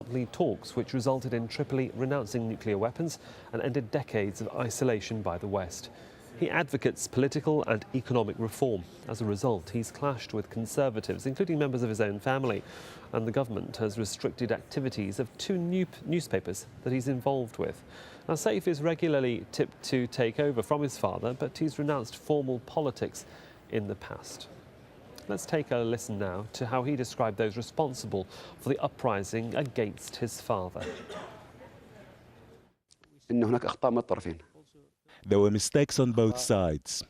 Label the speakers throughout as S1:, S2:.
S1: unaccompanied talks which resulted in Tripoli renouncing nuclear weapons and ended decades of isolation by the West. He advocates political and economic reform. As a result, he's clashed with conservatives, including members of his own family, and the government has restricted activities of two newspapers that he's involved with. Now, Saif is regularly tipped to take over from his father, but he's renounced formal politics in the past. Let's take a listen now to how he described those responsible for the uprising against his father.
S2: There were mistakes on both sides.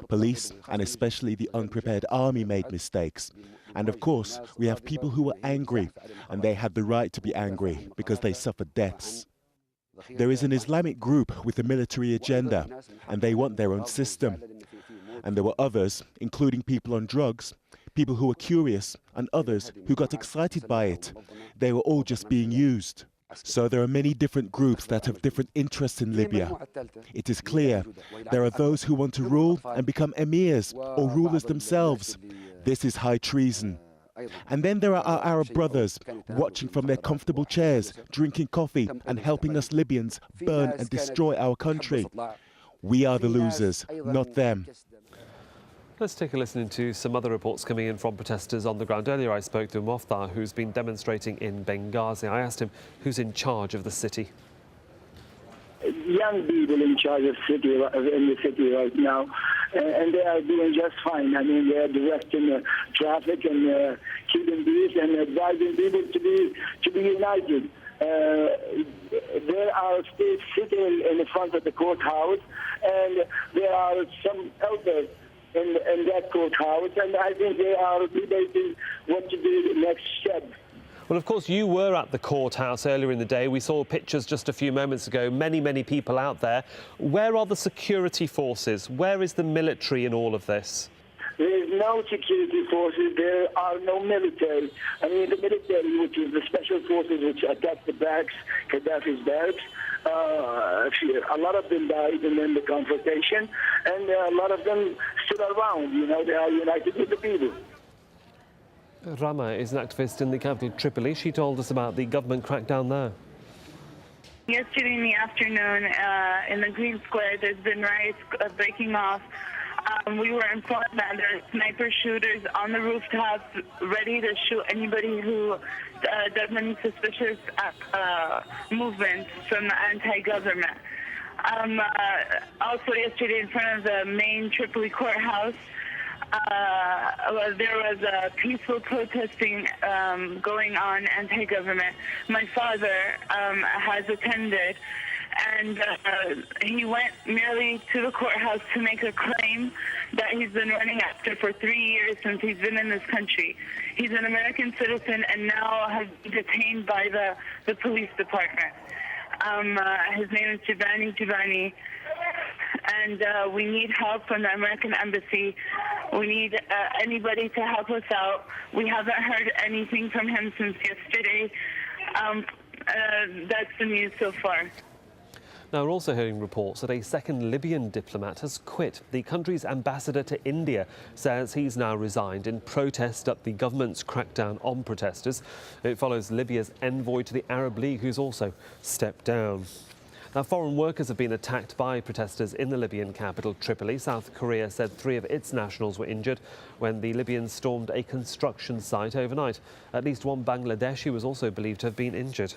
S2: Police, and especially the unprepared army, made mistakes. And of course, we have people who were angry, and they had the right to be angry because they suffered deaths. There is an Islamic group with a military agenda, and they want their own system. And there were others, including people on drugs, people who were curious, and others who got excited by it. They were all just being used. So there are many different groups that have different interests in Libya. It is clear there are those who want to rule and become emirs or rulers themselves. This is high treason. And then there are our Arab brothers watching from their comfortable chairs, drinking coffee and helping us Libyans burn and destroy our country. We are the losers, not them.
S1: Let's take a listen to some other reports coming in from protesters on the ground. Earlier I spoke to Moftar, who's been demonstrating in Benghazi. I asked him who's in charge of the city.
S3: Young people in charge of in the city right now, and they are doing just fine. I mean, they are directing traffic and keeping peace and advising people to be united. There are still sitting in the front of the courthouse, and there are some elders in that courthouse, and I think they are debating what to do next step.
S1: Well, of course, you were at the courthouse earlier in the day. We saw pictures just a few moments ago, many people out there. Where are the security forces? Where is the military in all of this?
S3: There is no security forces. There are no military. I mean, the military, which is the special forces which attacked the barracks, Gaddafi's barracks, a lot of them died in the confrontation, and a lot of them still around. You know, they are united with the people.
S1: Rama is an activist in the capital, Tripoli. She told us about the government crackdown there.
S4: Yesterday in the afternoon, in the Green Square, there's been riots breaking off. We were informed that there are sniper shooters on the rooftops ready to shoot anybody who does any suspicious movements from the anti-government. Also yesterday in front of the main Tripoli courthouse, there was a peaceful protesting going on, anti-government. My father has attended, and he went merely to the courthouse to make a claim that he's been running after for 3 years since he's been in this country. He's an American citizen and now has been detained by the police department. His name is Jibani, and we need help from the American embassy. We need anybody to help us out. We haven't heard anything from him since yesterday. That's the news so far.
S1: Now, we're also hearing reports that a second Libyan diplomat has quit. The country's ambassador to India says he's now resigned in protest at the government's crackdown on protesters. It follows Libya's envoy to the Arab League, who's also stepped down. Now, foreign workers have been attacked by protesters in the Libyan capital, Tripoli. South Korea said 3 of its nationals were injured when the Libyans stormed a construction site overnight. At least one Bangladeshi was also believed to have been injured.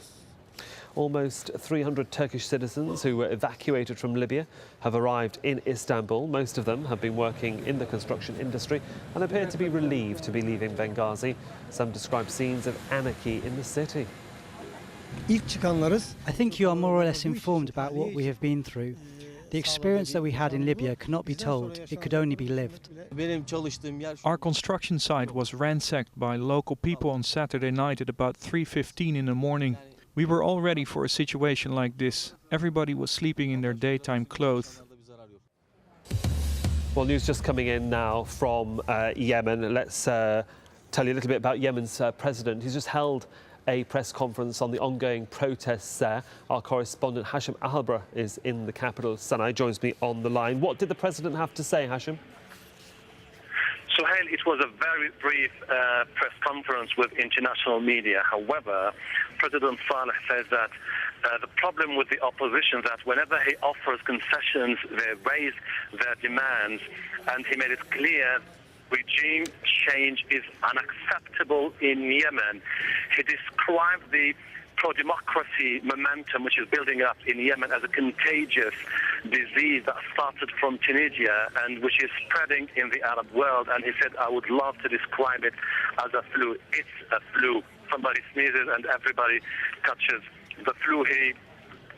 S1: Almost 300 Turkish citizens who were evacuated from Libya have arrived in Istanbul. Most of them have been working in the construction industry and appear to be relieved to be leaving Benghazi. Some describe scenes of anarchy in the city.
S5: I think you are more or less informed about what we have been through. The experience that we had in Libya cannot be told, it could only be lived.
S6: Our construction site was ransacked by local people on Saturday night at about 3:15 in the morning. We were all ready for a situation like this. Everybody was sleeping in their daytime clothes.
S1: Well, news just coming in now from Yemen. Let's tell you a little bit about Yemen's president. He's just held a press conference on the ongoing protests there. Our correspondent Hashim Alhabra is in the capital, Sana'a, joins me on the line. What did the president have to say, Hashim?
S7: Suhail, it was a very brief press conference with international media. However, President Saleh says that the problem with the opposition that whenever he offers concessions, they raise their demands, and he made it clear regime change is unacceptable in Yemen. He described the pro-democracy momentum which is building up in Yemen as a contagious disease that started from Tunisia and which is spreading in the Arab world. And he said, I would love to describe it as a flu. It's a flu. Somebody sneezes and everybody catches the flu. He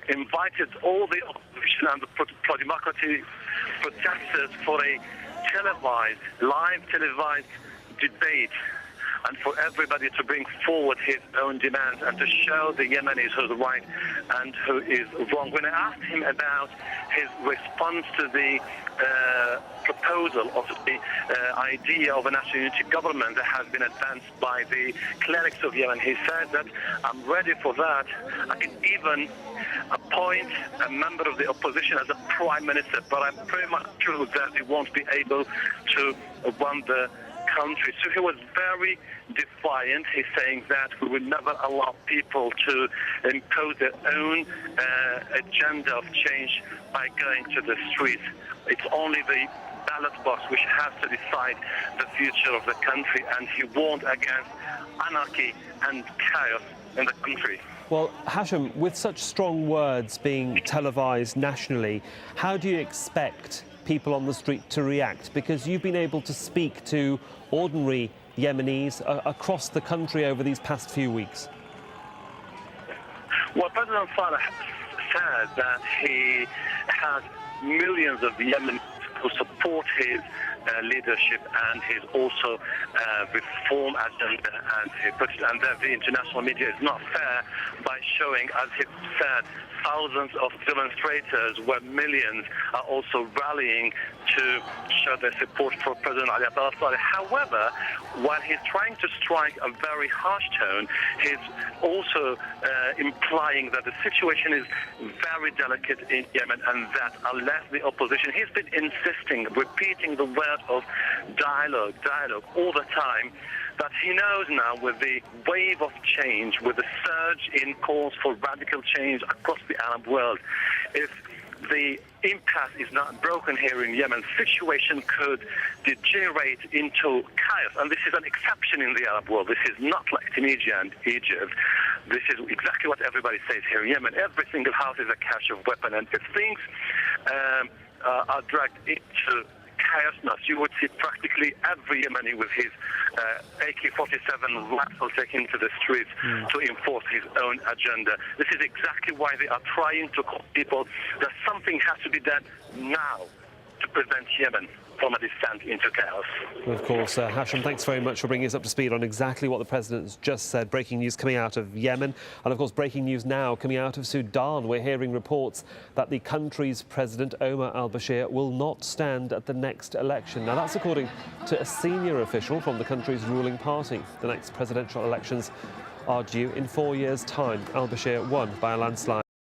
S7: invited all the opposition and the pro-democracy protesters for a live televised debate, and for everybody to bring forward his own demands and to show the Yemenis who's right and who is wrong. When I asked him about his response to the proposal of the idea of a national unity government that has been advanced by the clerics of Yemen, he said that I'm ready for that. I can even appoint a member of the opposition as a prime minister, but I'm pretty much sure that he won't be able to run the country. So he was very defiant. He's saying that we will never allow people to impose their own agenda of change by going to the streets. It's only the ballot box which has to decide the future of the country, and he warned against anarchy and chaos in the country.
S1: Well, Hashim, with such strong words being televised nationally, how do you expect people on the street to react? Because you've been able to speak to ordinary Yemenis across the country over these past few weeks.
S7: Well, President Saleh said that he has millions of Yemenis who support his leadership and his also reform agenda, and he put it, and that the international media is not fair by showing, as he said, thousands of demonstrators where millions are also rallying to show their support for President Ali Abdullah Saleh. However, while he's trying to strike a very harsh tone, he's also implying that the situation is very delicate in Yemen and that unless the opposition, he's been insisting, repeating the word of dialogue all the time, that he knows now with the wave of change, with the surge in calls for radical change across the Arab world, if the impasse is not broken here in Yemen, the situation could degenerate into chaos. And this is an exception in the Arab world. This is not like Tunisia and Egypt. This is exactly what everybody says here in Yemen. Every single house is a cache of weapons. And if things are dragged into chaos, you would see practically every Yemeni with his AK-47 rifle taken to the streets to enforce his own agenda. This is exactly why they are trying to call people that something has to be done now to prevent Yemen from a descent into chaos.
S1: Of course, Hashim, thanks very much for bringing us up to speed on exactly what the President's just said. Breaking news coming out of Yemen, and of course breaking news now coming out of Sudan. We're hearing reports that the country's President, Omar al-Bashir, will not stand at the next election. Now that's according to a senior official from the country's ruling party. The next presidential elections are due in 4 years' time. Al-Bashir won by a landslide.